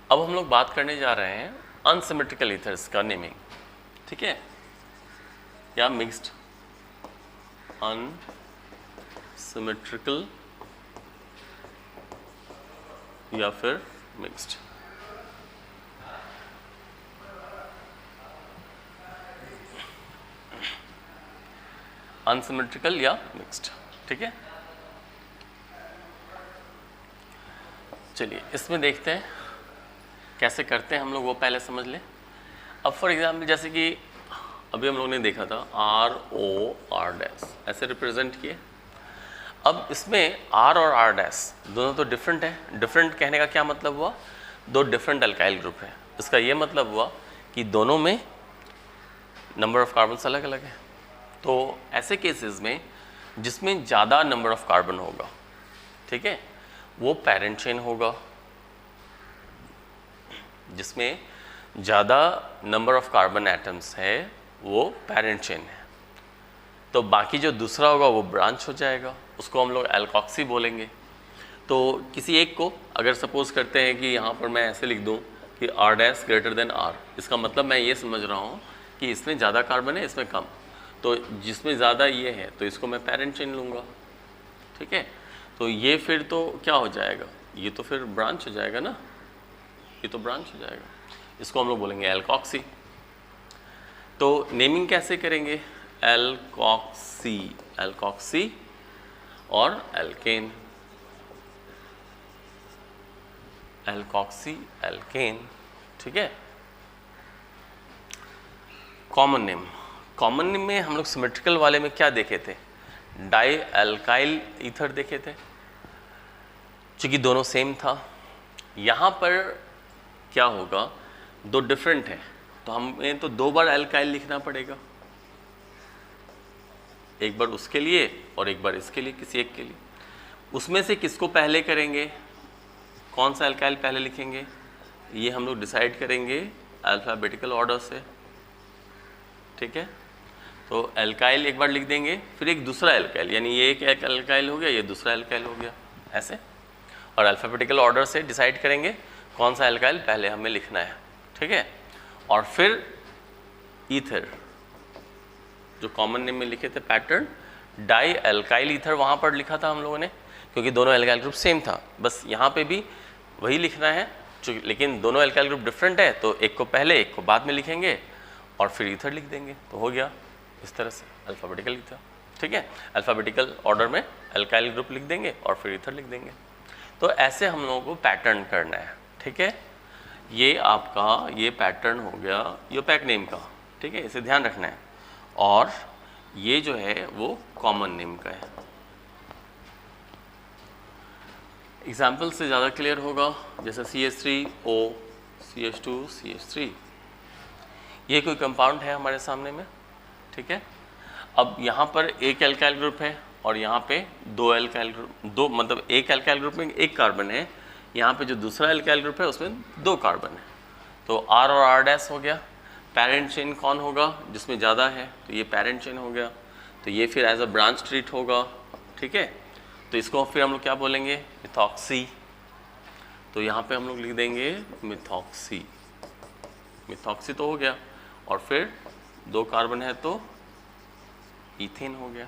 अब हम लोग बात करने जा रहे हैं अनसिमेट्रिकल ईथर्स का नेमिंग। ठीक है, या मिक्स्ड अनसिमेट्रिकल या फिर मिक्स्ड। अनसिमेट्रिकल या मिक्स्ड। ठीक है, चलिए इसमें देखते हैं कैसे करते हैं हम लोग, वो पहले समझ लें। अब फॉर एग्जाम्पल जैसे कि अभी हम लोगों ने देखा था आर ओ आर डैश ऐसे रिप्रेजेंट किए। अब इसमें आर और आर डैश दोनों तो डिफरेंट है। डिफरेंट कहने का क्या मतलब हुआ, दो डिफरेंट अल्काइल ग्रुप है। इसका ये मतलब हुआ कि दोनों में नंबर ऑफ कार्बन्स अलग अलग है। तो ऐसे केसेस में जिसमें ज़्यादा नंबर ऑफ कार्बन होगा, ठीक है, वो पेरेंट चेन होगा। जिसमें ज़्यादा नंबर ऑफ कार्बन एटम्स है वो पेरेंट चेन है। तो बाकी जो दूसरा होगा वो ब्रांच हो जाएगा, उसको हम लोग एल्कोक्सी बोलेंगे। तो किसी एक को अगर सपोज करते हैं कि यहाँ पर मैं ऐसे लिख दूँ कि R dash greater than R, इसका मतलब मैं ये समझ रहा हूँ कि इसमें ज़्यादा कार्बन है, इसमें कम। तो जिसमें ज़्यादा ये है तो इसको मैं पेरेंट चेन लूँगा। ठीक है, तो ये फिर तो क्या हो जाएगा, ये तो फिर ब्रांच हो जाएगा ना, ये तो ब्रांच हो जाएगा। इसको हम लोग बोलेंगे एल्कोक्सी। तो नेमिंग कैसे करेंगे, एल्कोक्सी, एल्कोक्सी और एल्केन, एल्कोक्सी एल्केन। ठीक है, कॉमन नेम, कॉमन नेम में हम लोग सिमेट्रिकल वाले में क्या देखे थे, डाई एल्काइल ईथर देखे थे, चूँकि दोनों सेम था। यहाँ पर क्या होगा, दो डिफरेंट है तो हमें तो दो बार एल्काइल लिखना पड़ेगा, एक बार उसके लिए और एक बार इसके लिए, किसी एक के लिए। उसमें से किसको पहले करेंगे, कौन सा एल्काइल पहले लिखेंगे, ये हम लोग डिसाइड करेंगे अल्फ़ाबेटिकल ऑर्डर से। ठीक है, तो एल्काइल एक बार लिख देंगे, फिर एक दूसरा एल्काइल, यानी ये एक एल्काइल हो गया, ये दूसरा एल्काइल हो गया, ऐसे। और अल्फ़ाबेटिकल ऑर्डर से डिसाइड करेंगे कौन सा एल्काइल पहले हमें लिखना है। ठीक है, और फिर ईथर जो कॉमन नेम में लिखे थे पैटर्न, डाई एल्काइल ईथर वहाँ पर लिखा था हम लोगों ने, क्योंकि दोनों एल्काइल ग्रुप सेम था। बस यहाँ पे भी वही लिखना है, लेकिन दोनों एल्काइल ग्रुप डिफरेंट है, तो एक को पहले एक को बाद में लिखेंगे और फिर ईथर लिख देंगे, तो हो गया इस तरह से अल्फ़ाबेटिकल ईथर। ठीक है, अल्फ़ाबेटिकल ऑर्डर में एल्काइल ग्रुप लिख देंगे और फिर ईथर लिख देंगे। तो ऐसे हम लोगों को पैटर्न करना है। ठीक है, ये आपका ये पैटर्न हो गया यूपैक नेम का। ठीक है, इसे ध्यान रखना है। और ये जो है वो कॉमन नेम का है। एग्जाम्पल से ज़्यादा क्लियर होगा, जैसे CH3O CH2 CH3, ये कोई कंपाउंड है हमारे सामने में। ठीक है, अब यहाँ पर एक एल्काइल ग्रुप है और यहाँ पे दो एल्काइल ग्रुप, दो मतलब एक एल्काइल ग्रुप में एक कार्बन है, यहाँ पे जो दूसरा एल्काइल ग्रुप है उसमें दो कार्बन है। तो R और R डैश हो गया। पेरेंट चेन कौन होगा, जिसमें ज़्यादा है, तो ये पेरेंट चेन हो गया, तो ये फिर एज अ ब्रांच ट्रीट होगा। ठीक है, तो इसको फिर हम लोग क्या बोलेंगे, मिथॉक्सी। तो यहाँ पे हम लोग लिख देंगे मिथॉक्सी, मिथॉक्सी तो हो गया, और फिर दो कार्बन है तो ईथेन हो गया।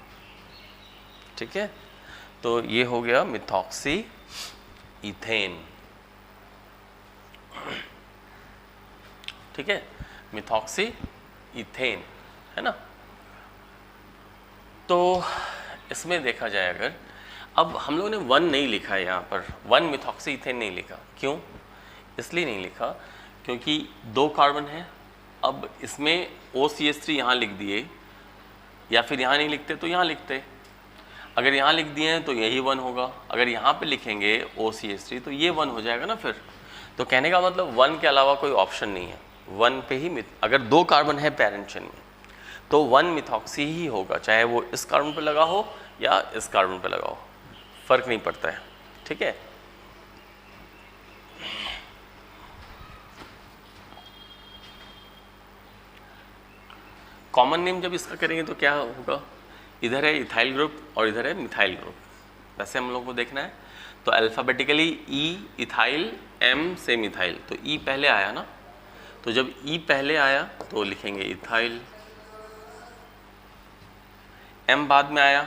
ठीक है, तो ये हो गया मिथॉक्सी ईथेन। ठीक है, मिथॉक्सी इथेन, है ना। तो इसमें देखा जाए अगर, अब हम लोगों ने 1 नहीं लिखा है यहाँ पर, 1 मिथॉक्सी इथेन नहीं लिखा। क्यों? इसलिए नहीं लिखा क्योंकि 2 कार्बन है। अब इसमें OCH3 यहाँ लिख दिए, या फिर यहाँ नहीं लिखते तो यहाँ लिखते। अगर यहाँ लिख दिए हैं तो यही 1 होगा, अगर यहाँ पे लिखेंगे OCH3 तो ये 1 हो जाएगा ना फिर। तो कहने का मतलब 1 के अलावा कोई ऑप्शन नहीं है, 1 पे ही अगर 2 कार्बन है पैरेंट चेन में तो 1 मिथॉक्सी ही होगा, चाहे वो इस कार्बन पे लगा हो या इस कार्बन पे लगा हो, फर्क नहीं पड़ता है। ठीक है, कॉमन नेम जब इसका करेंगे तो क्या होगा, इधर है इथाइल ग्रुप और इधर है मिथाइल ग्रुप, वैसे हम लोग को देखना है। तो अल्फ़ाबेटिकली ई इथाइल, एम से मिथाइल, तो ई पहले आया ना, तो जब ई पहले आया तो लिखेंगे इथाइल, एम बाद में आया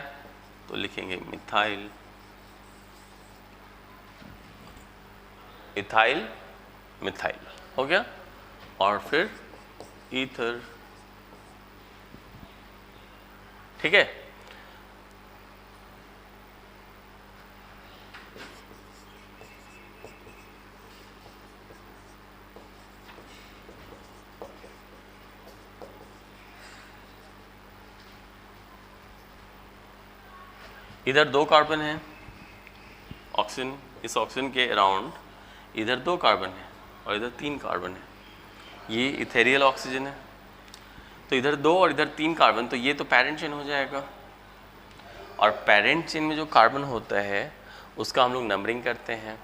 तो लिखेंगे मिथाइल, इथाइल मिथाइल हो गया, और फिर ईथर। ठीक है, इधर 2 कार्बन है ऑक्सीजन, इस ऑक्सीजन के अराउंड इधर 2 कार्बन है और इधर 3 कार्बन है, ये इथेरियल ऑक्सीजन है। तो इधर 2 और इधर 3 कार्बन, तो ये तो पैरेंट चेन हो जाएगा। और पैरेंट चेन में जो कार्बन होता है उसका हम लोग नंबरिंग करते हैं।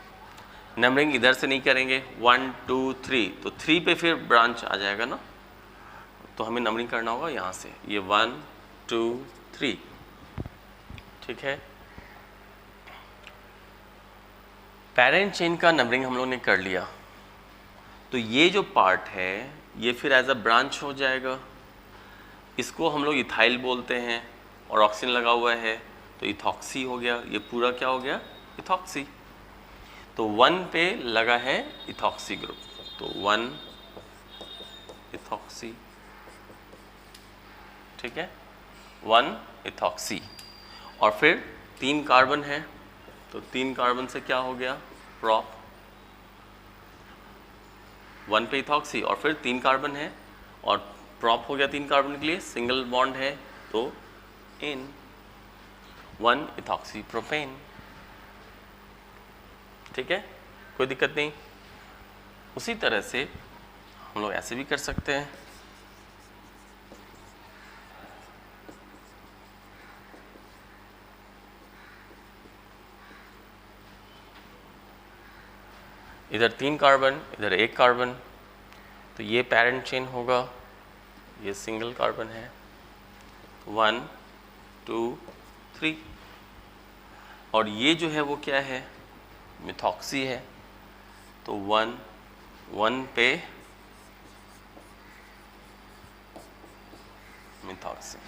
नंबरिंग इधर से नहीं करेंगे 1 2 3, तो 3 पे फिर ब्रांच आ जाएगा ना, तो हमें नंबरिंग करना होगा यहाँ से, ये 1 2 3। ठीक है, पेरेंट चेन का नंबरिंग हम लोग ने कर लिया, तो ये जो पार्ट है ये फिर एज अ ब्रांच हो जाएगा। इसको हम लोग इथाइल बोलते हैं और ऑक्सीजन लगा हुआ है तो इथॉक्सी हो गया, ये पूरा क्या हो गया, इथॉक्सी। तो 1 पे लगा है इथॉक्सी ग्रुप, तो 1 इथॉक्सी। ठीक है, 1 इथॉक्सी, और फिर 3 कार्बन है तो 3 कार्बन से क्या हो गया, प्रॉप। 1 पे इथॉक्सी और फिर 3 कार्बन है और प्रॉप हो गया 3 कार्बन के लिए, सिंगल बॉन्ड है तो इन, 1 इथॉक्सी प्रोपेन। ठीक है, कोई दिक्कत नहीं। उसी तरह से हम लोग ऐसे भी कर सकते हैं, इधर 3 कार्बन इधर 1 कार्बन, तो ये पैरेंट चेन होगा, ये सिंगल कार्बन है, 1 2 3, और ये जो है वो क्या है, मिथॉक्सी है, तो 1 पे मिथॉक्सी,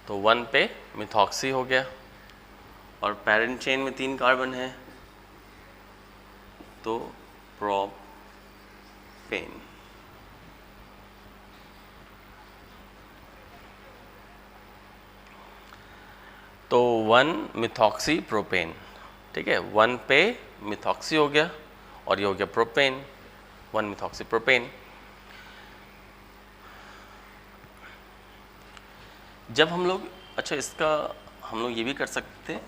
तो 1 पे मिथॉक्सी हो गया। और पैरेंट चेन में 3 कार्बन है तो प्रोपेन। तो 1 मिथॉक्सी प्रोपेन। ठीक है, 1 पे मिथॉक्सी हो गया और ये हो गया प्रोपेन, 1 मिथॉक्सी प्रोपेन। जब हम लोग, अच्छा इसका हम लोग ये भी कर सकते हैं,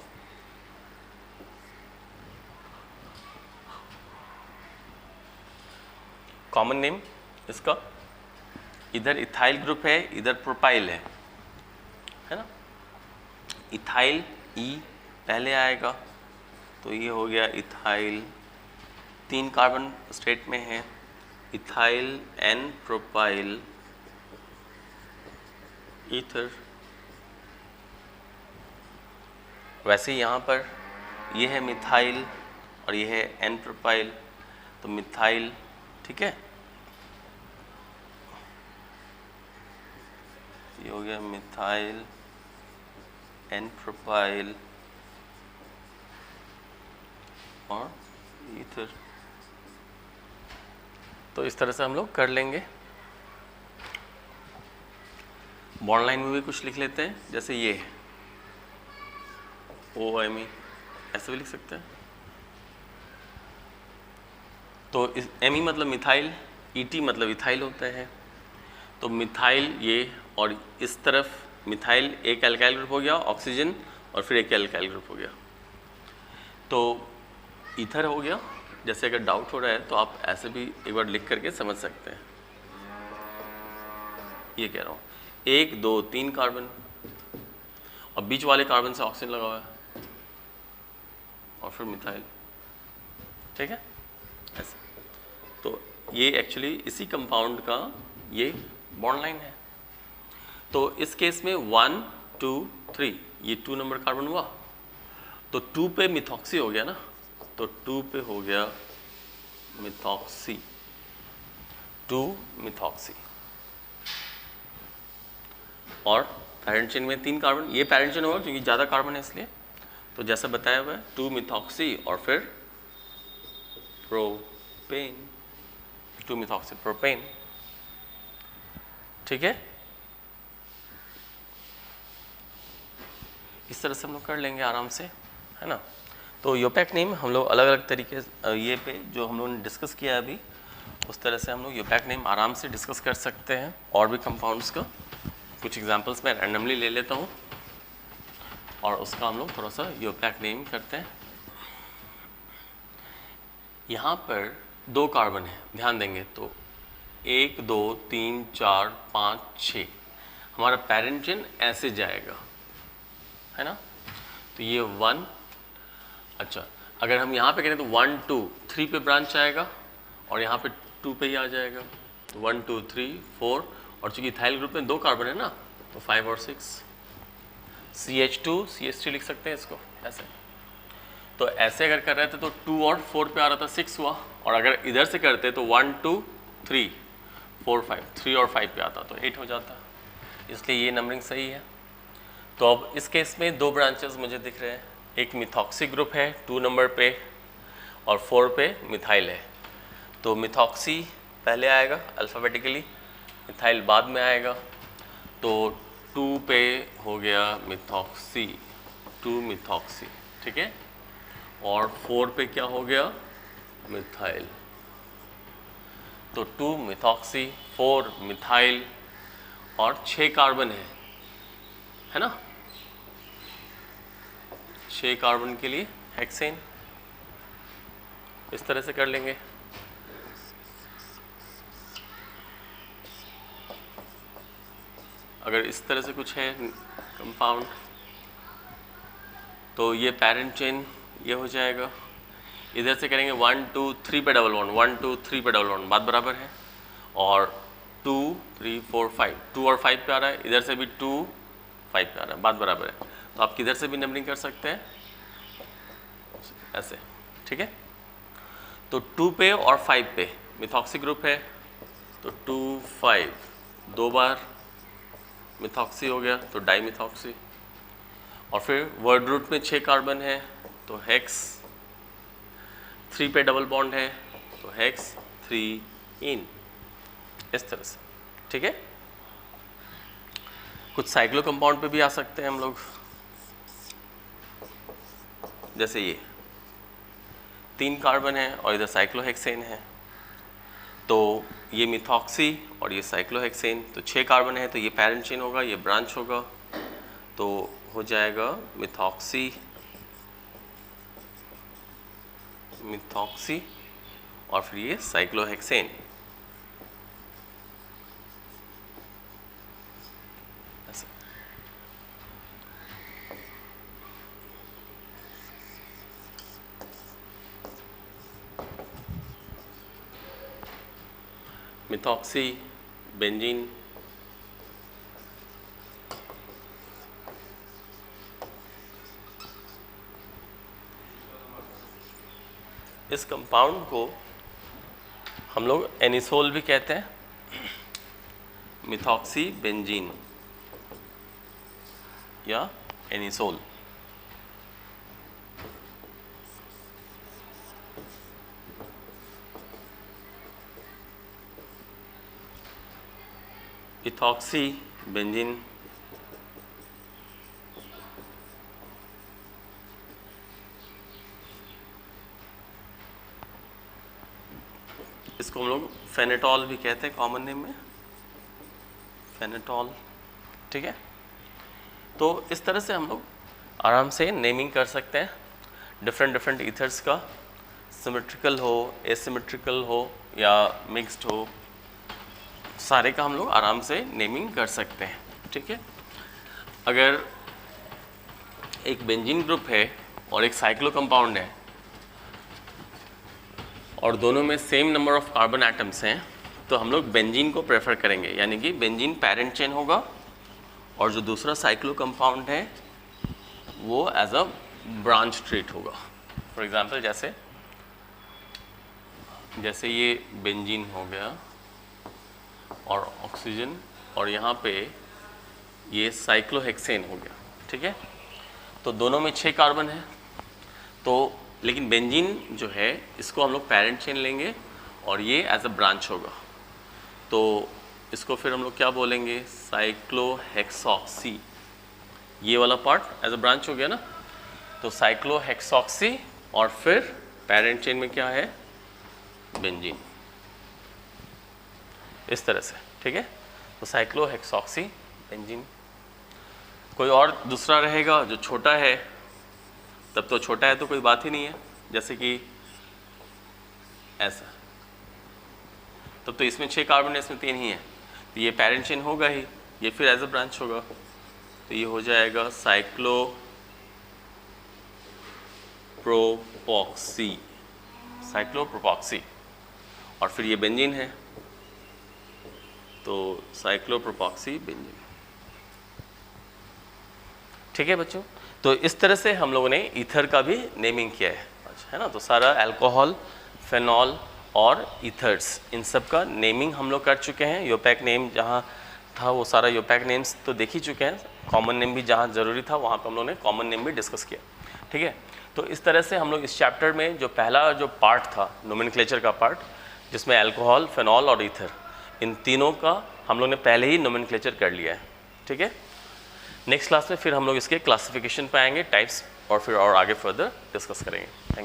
कॉमन नेम इसका, इधर इथाइल ग्रुप है इधर प्रोपाइल है ना, इथाइल ई पहले आएगा तो ये हो गया इथाइल, 3 कार्बन स्टेट में है, इथाइल एन प्रोपाइल ईथर। वैसे यहाँ पर ये है मिथाइल और ये है एन प्रोपाइल, तो मिथाइल। ठीक है, ये हो गया मिथाइल एन प्रोपाइल और ईथर। तो इस तरह से हम लोग कर लेंगे। बॉन्ड लाइन में भी कुछ लिख लेते हैं, जैसे ये OMe, ऐसे भी लिख सकते हैं। तो इस Me मतलब मिथाइल, ET मतलब इथाइल होता है। तो मिथाइल ये, और इस तरफ मिथाइल एक एल्काइल ग्रुप हो गया, ऑक्सीजन, और फिर एक एल्काइल ग्रुप हो गया, तो ईथर हो गया। जैसे अगर डाउट हो रहा है तो आप ऐसे भी एक बार लिख करके समझ सकते हैं। ये कह रहा हूँ 1 2 3 कार्बन, और बीच वाले कार्बन से ऑक्सीजन लगा हुआ है, और फिर मिथाइल, ठीक है ऐसे। तो ये एक्चुअली इसी कंपाउंड का ये बॉन्ड लाइन है। तो इस केस में 1 2 3 ये 2 नंबर कार्बन हुआ, तो 2 पे मिथॉक्सी हो गया ना, तो 2 पे हो गया मिथॉक्सी, 2 मिथॉक्सी। और पैरेंट चेन में 3 कार्बन, ये पैरेंट चेन होगा क्योंकि ज़्यादा कार्बन है इसलिए। तो जैसा बताया हुआ है 2 मिथॉक्सी और फिर प्रोपेन, 2 मिथॉक्सी प्रोपेन, ठीक है। इस तरह से हम लोग कर लेंगे आराम से, है ना। तो यूपैक नेम हम लोग अलग अलग तरीके ये पे जो हम लोगों ने डिस्कस किया है अभी, उस तरह से हम लोग यूपैक नेम आराम से डिस्कस कर सकते हैं। और भी कंपाउंड्स का कुछ एग्जांपल्स मैं रैंडमली ले लेता हूँ और उसका हम लोग थोड़ा सा यूपैक नेम करते हैं। यहाँ पर 2 कार्बन है, ध्यान देंगे तो 1 2 3 4 5 6 हमारा पैरेंट चेन ऐसे जाएगा, है ना। तो ये 1, अच्छा अगर हम यहाँ पे करें तो 1 2 3 पे ब्रांच आएगा और यहाँ पे 2 पे ही आ जाएगा, तो 1 2 3 4, और चूंकि इथाइल ग्रुप में 2 कार्बन है ना, तो 5 और 6, CH2 CH3 लिख सकते हैं इसको ऐसे। तो ऐसे अगर कर रहे थे तो 2 और 4 पे आ रहा था 6 हुआ, और अगर इधर से करते तो 1 2 3 4 5, 3 और 5 पे आता तो 8 हो जाता, इसलिए ये नंबरिंग सही है। तो अब इस केस में 2 ब्रांचेस मुझे दिख रहे हैं, एक मिथॉक्सी ग्रुप है 2 नंबर पे और 4 पे मिथाइल है। तो मिथॉक्सी पहले आएगा अल्फ़ाबेटिकली, मिथाइल बाद में आएगा। तो 2 पे हो गया मिथॉक्सी, 2 मिथॉक्सी, ठीक है। और 4 पे क्या हो गया, मिथाइल। तो 2 मिथॉक्सी, 4 मिथाइल, और 6 कार्बन है ना, 6 कार्बन के लिए हेक्सेन। इस तरह से कर लेंगे। अगर इस तरह से कुछ है कंपाउंड तो ये पैरेंट चेन ये हो जाएगा। इधर से करेंगे 1 2 3 पे डबल बॉन्ड, 1 2 3 पे डबल बॉन्ड, बात बराबर है। और 2 3 4 5, 2 और 5 पे आ रहा है, इधर से भी 2 5 पे आ रहा है, बात बराबर है। तो आप किधर से भी नंबरिंग कर सकते हैं ऐसे, ठीक है। तो 2 पे और 5 पे मिथॉक्सी ग्रुप है, तो 2 5 2 बार मिथॉक्सी हो गया, तो डाई मिथॉक्सी। और फिर वर्ड रूट में 6 कार्बन है, तो हेक्स। 3 पे डबल बॉन्ड है, तो हेक्स 3 इन, इस तरह से, ठीक है। कुछ साइक्लो कंपाउंड पे भी आ सकते हैं हम लोग, जैसे ये 3 कार्बन है और इधर साइक्लोहेक्सेन है, तो ये मिथॉक्सी और ये साइक्लोहेक्सेन, तो 6 कार्बन है, तो ये पैरेंट चेन होगा, ये ब्रांच होगा, तो हो जाएगा मिथॉक्सी, मिथॉक्सी, और फिर ये साइक्लोहेक्सेन। मिथॉक्सी, बेंजीन, इस कंपाउंड को हम लोग एनिसोल भी कहते हैं, मिथॉक्सी बेंजीन या एनिसोल। इथॉक्सी बेंजीन, इसको हम लोग फेनेटॉल भी कहते हैं कॉमन नेम में, फेनेटॉल। ठीक है, तो इस तरह से हम लोग आराम से नेमिंग कर सकते हैं डिफरेंट ईथर्स का, सिमेट्रिकल हो, एसिमेट्रिकल हो या मिक्स्ड हो, सारे का हम लोग आराम से नेमिंग कर सकते हैं। ठीक है, अगर एक बेंजीन ग्रुप है और एक साइक्लो कंपाउंड है और दोनों में same number of carbon atoms हैं, तो हम लोग बेंजीन को प्रेफर करेंगे, यानी कि बेंजीन पैरेंट चेन होगा और जो दूसरा साइक्लो कंपाउंड है वो एज अ ब्रांच ट्रीट होगा। फॉर एग्जांपल जैसे ये बेंजीन हो गया और ऑक्सीजन, और यहाँ पे ये साइक्लोहेक्सेन हो गया। ठीक है, तो दोनों में 6 कार्बन है, तो लेकिन बेंजीन जो है इसको हम लोग पैरेंट चेन लेंगे और ये एज अ ब्रांच होगा, तो इसको फिर हम लोग क्या बोलेंगे, साइक्लोहेक्सॉक्सी। ये वाला पार्ट एज अ ब्रांच हो गया ना, तो साइक्लोहेक्सॉक्सी और फिर पैरेंट चेन में क्या है, बेंजीन, इस तरह से। ठीक है, तो साइक्लोहेक्सॉक्सी बेंजीन। कोई और दूसरा रहेगा जो छोटा है, तब तो छोटा है तो कोई बात ही नहीं है, जैसे कि ऐसा, तब तो इसमें 6 कार्बन है, इसमें 3 ही है, तो ये पैरेंट चेन होगा ही, ये फिर एज अ ब्रांच होगा, तो ये हो जाएगा साइक्लोप्रोपॉक्सी, और फिर ये बेंजीन है, तो साइक्लोप्रोपॉक्सी बेंजीन। ठीक है बच्चों, तो इस तरह से हम लोगों ने ईथर का भी नेमिंग किया है ना, तो सारा अल्कोहल, फेनॉल और ईथर्स, इन सब का नेमिंग हम लोग कर चुके हैं। यूपैक नेम जहाँ था वो सारा यूपैक नेम्स तो देख ही चुके हैं, कॉमन नेम भी जहाँ ज़रूरी था वहाँ पर हम लोगों ने कॉमन नेम भी डिस्कस किया। ठीक है, तो इस तरह से हम लोग इस चैप्टर में जो पहला जो पार्ट था नोमेनक्लेचर का पार्ट, जिसमें अल्कोहल, फेनॉल और ईथर, इन तीनों का हम लोग ने पहले ही नोमेनक्लेचर कर लिया है। ठीक है, नेक्स्ट क्लास में फिर हम लोग इसके क्लासिफिकेशन पे आएंगे, टाइप्स, और फिर और आगे फर्दर डिस्कस करेंगे। Thank you.